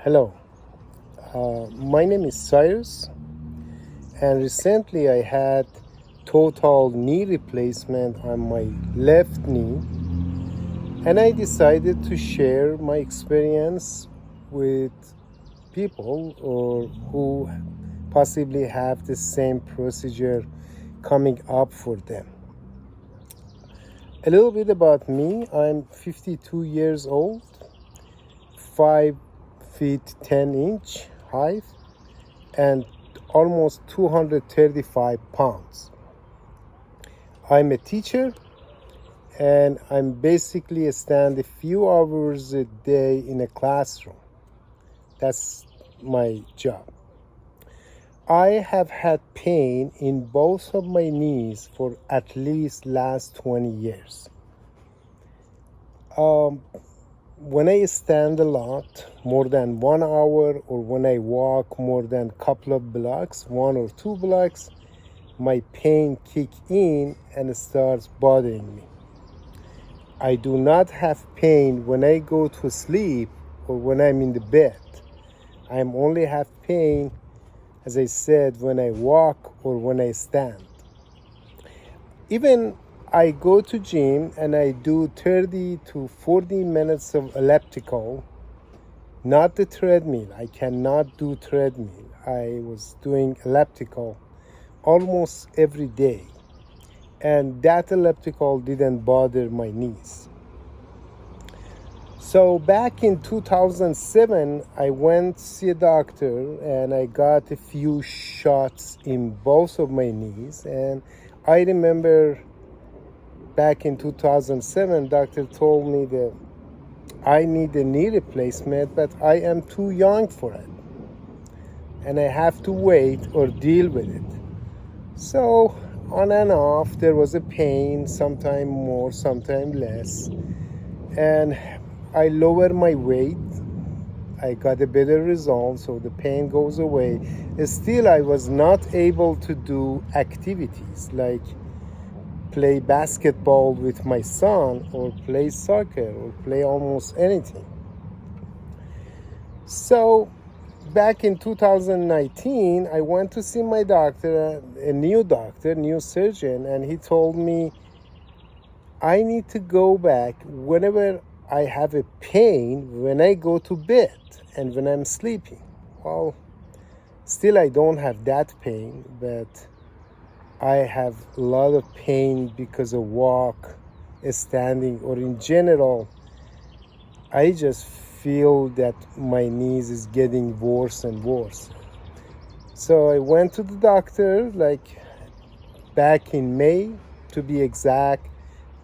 Hello, my name is Cyrus, and recently I had total knee replacement on my left knee, and I decided to share my experience with people or who possibly have the same procedure coming up for them. A little bit about me. I'm 52 years old, 5 feet 10 inch height, and almost 235 pounds. I'm a teacher, and I'm basically stand a few hours a day in a classroom. That's my job. I have had pain in both of my knees for at least last 20 years. When I stand a lot, more than 1 hour, or when I walk more than a couple of blocks, 1 or 2 blocks, my pain kick in and starts bothering me. I do not have pain when I go to sleep or when I'm in the bed. I only have pain, as I said, when I walk or when I stand. Even I go to gym and I do 30 to 40 minutes of elliptical, not the treadmill. I cannot do treadmill. I was doing elliptical almost every day, and that elliptical didn't bother my knees. So back in 2007, I went to see a doctor and I got a few shots in both of my knees. And I remember back in 2007, doctor told me that I need a knee replacement, but I am too young for it. And I have to wait or deal with it. So on and off, there was a pain, sometime more, sometime less. And I lowered my weight. I got a better result, so the pain goes away. Still, I was not able to do activities like play basketball with my son or play soccer or play almost anything. So back in 2019, I went to see my doctor, a new surgeon, and he told me I need to go back whenever I have a pain when I go to bed and when I'm sleeping. Well, still I don't have that pain, but I have a lot of pain because of walk, standing, or in general, I just feel that my knees is getting worse and worse. So I went to the doctor like back in May, to be exact,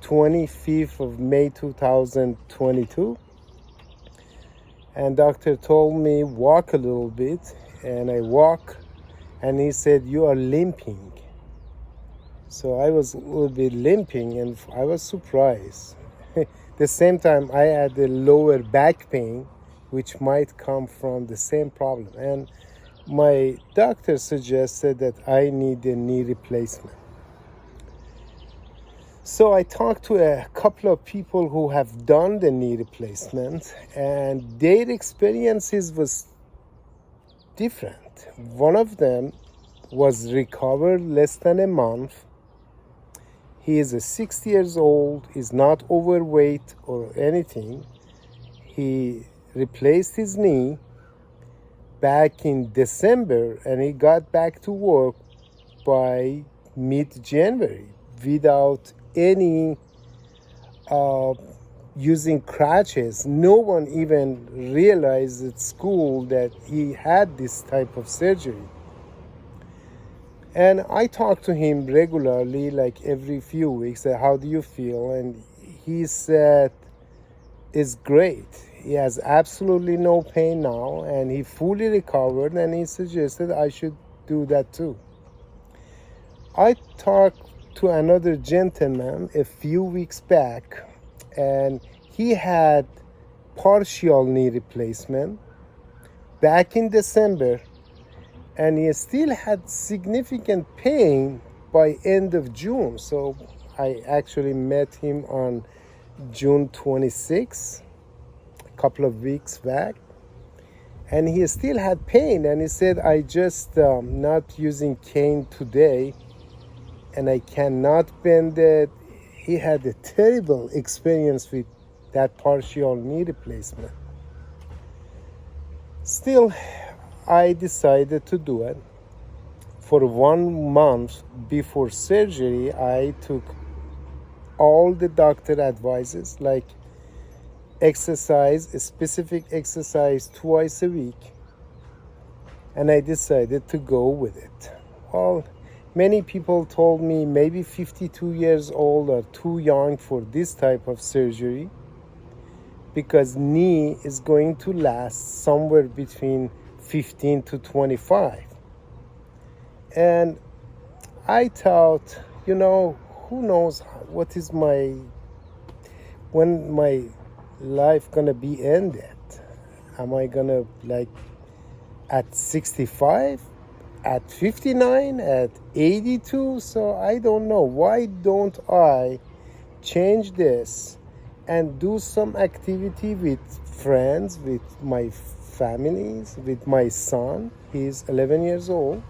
25th of May 2022. And doctor told me walk a little bit, and I walk, and he said, you are limping. So I was a little bit limping, and I was surprised. The same time I had a lower back pain, which might come from the same problem. And my doctor suggested that I need a knee replacement. So I talked to a couple of people who have done the knee replacement, and their experiences was different. One of them was recovered less than a month. He is 60 years old, is not overweight or anything. He replaced his knee back in December, and he got back to work by mid-January without any using crutches. No one even realized at school that he had this type of surgery. And I talk to him regularly, like every few weeks, how do you feel? And he said, it's great. He has absolutely no pain now, and he fully recovered, and he suggested I should do that too. I talked to another gentleman a few weeks back, and he had partial knee replacement back in December, and he still had significant pain by end of June. So I actually met him on June 26, a couple of weeks back, and he still had pain, and he said, I just not using cane today, and I cannot bend it. He had a terrible experience with that partial knee replacement. Still, I decided to do it. For 1 month before surgery, I took all the doctor advices, like exercise, a specific exercise twice a week, and I decided to go with it. Well, many people told me maybe 52 years old are too young for this type of surgery, because knee is going to last somewhere between 15 to 25. And I thought, who knows when my life gonna be ended? Am I gonna at 65, at 59, at 82? So I don't know. Why don't I change this and do some activity with friends, with my families, with my son? He's 11 years old.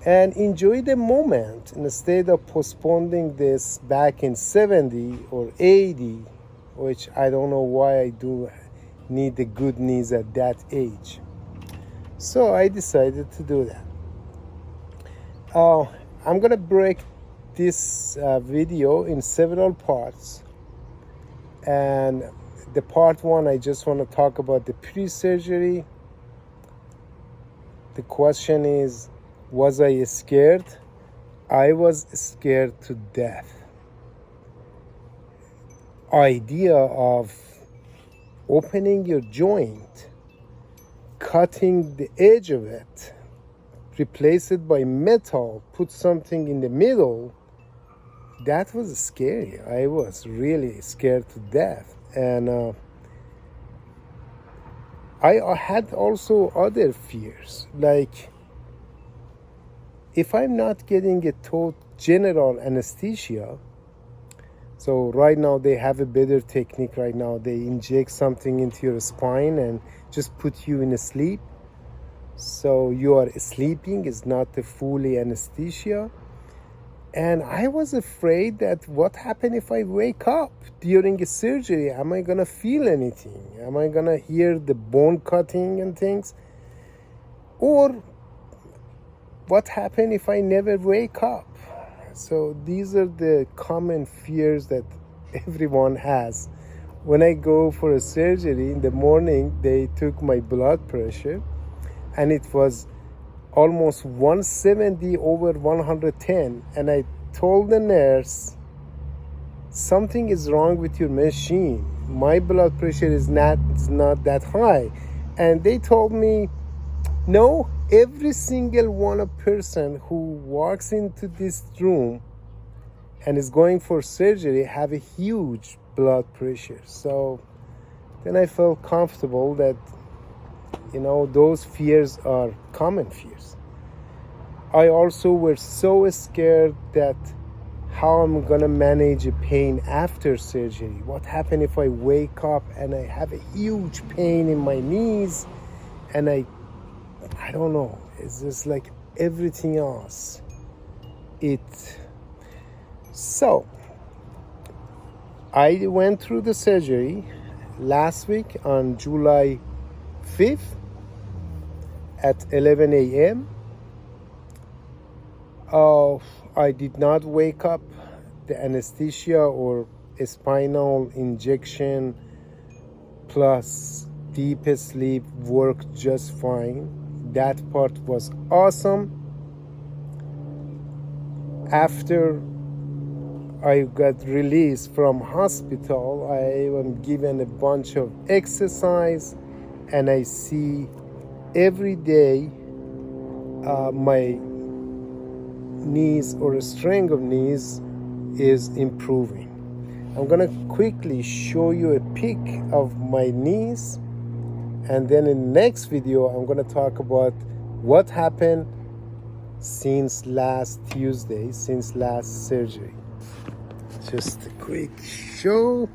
And enjoy the moment instead of postponing this back in 70 or 80, which I don't know why I do need the good knees at that age. So I decided to do that. I'm gonna break this video in several parts. And the part one, I just want to talk about the pre-surgery. The question is, was I scared? I was scared to death. Idea of opening your joint, cutting the edge of it, replace it by metal, put something in the middle, that was scary. I was really scared to death. And I had also other fears, like if I'm not getting a general anesthesia. So right now they have a better technique. Right now they inject something into your spine and just put you in a sleep. So you are sleeping, is not a fully anesthesia. And I was afraid that what happened if I wake up during a surgery? Am I gonna feel anything? Am I gonna hear the bone cutting and things? Or what happened if I never wake up? So these are the common fears that everyone has. When I go for a surgery in the morning, they took my blood pressure, and it was almost 170 over 110. And I told the nurse, something is wrong with your machine. My blood pressure is not that high. And they told me, no, every single one person who walks into this room and is going for surgery have a huge blood pressure. So then I felt comfortable that, those fears are common fears. I also was so scared that how I'm gonna manage a pain after surgery. What happened if I wake up and I have a huge pain in my knees, and I don't know, it's just like everything else. So I went through the surgery last week on July 5th at 11 a.m. I did not wake up. The anesthesia or a spinal injection plus deep sleep worked just fine. That part was awesome. After I got released from hospital, I am given a bunch of exercise, and I see every day my knees or a strength of knees is improving. I'm gonna quickly show you a pic of my knees, and then in the next video I'm gonna talk about what happened since last Tuesday, since last surgery. Just a quick show.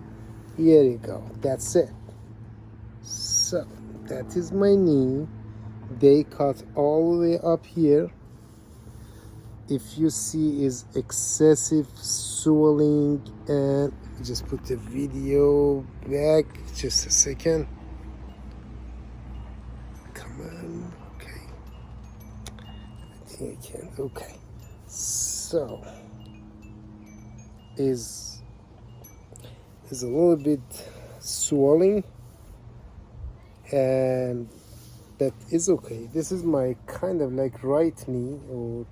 Here you go. That's it. So that is my knee. They cut all the way up here. If you see is excessive swelling, and just put the video back just a second. Come on, okay. I think I can. Okay, so is a little bit swelling, and that is okay. This is my kind of like right knee, or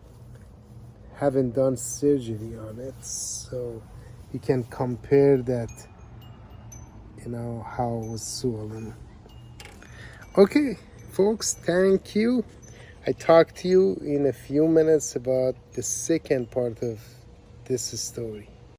haven't done surgery on it, so you can compare that, you know, how it was swollen. Okay, folks, thank you. I talk to you in a few minutes about the second part of this story.